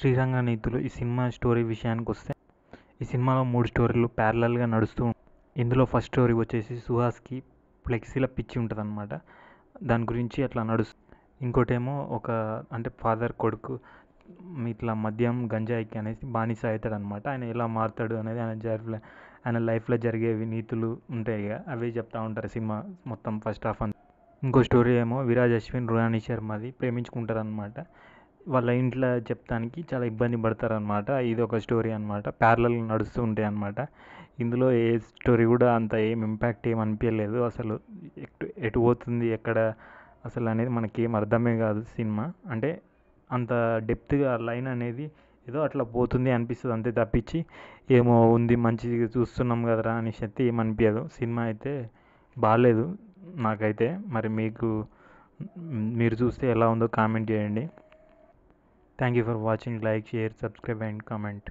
శ్రీరంగ నీతులు ఈ cinema story విషయానికి వస్తే, ఈ సినిమాలో 3 స్టోరీలు ప్యారలల్గా నడుస్తూ ఇందులో ఫస్ట్ స్టోరీ వచ్చేసి సుహాస్కి ఫ్లెక్సీల పిచ్చి ఉంటుంది అనమాట. దాని గురించి అట్లా నడుస్తుంది. ఇంకోటేమో అంటే ఫాదర్ కొడుకు ఇట్లా మద్యం గంజాయికి అనేసి బానిస అవుతాడు అనమాట. ఆయన ఎలా మారుతాడు అనేది ఆయన లైఫ్లో జరిగేవి నీతులు ఉంటాయి ఇక అవే చెప్తా ఉంటారు సినిమా మొత్తం ఫస్ట్ హాఫ్ అంతా. ఇంకో స్టోరీ ఏమో విరాజ్ అశ్విన్ రోహాని శర్మది ప్రేమించుకుంటారు అనమాట. వాళ్ళ ఇంట్లో చెప్తానికి చాలా ఇబ్బంది పడతారనమాట. ఇది ఒక స్టోరీ అనమాట. ప్యారలల్ నడుస్తూ ఉంటాయి అనమాట. ఇందులో ఏ స్టోరీ కూడా అంత ఏం ఇంపాక్ట్ ఏం అనిపించలేదు. అసలు ఎటు పోతుంది ఎక్కడ అసలు అనేది మనకి ఏం అర్థమే కాదు సినిమా. అంటే అంత డెప్త్గా లైన్ అనేది ఏదో అట్లా పోతుంది అనిపిస్తుంది అంతే తప్పించి ఏమో ఉంది మంచిగా చూస్తున్నాం కదరా అనేసి అయితే ఏమనిపించదు. సినిమా అయితే బాగాలేదు నాకైతే. మరి మీరు చూస్తే ఎలా ఉందో కామెంట్ చేయండి. Thank you for watching. Like, share, subscribe and comment.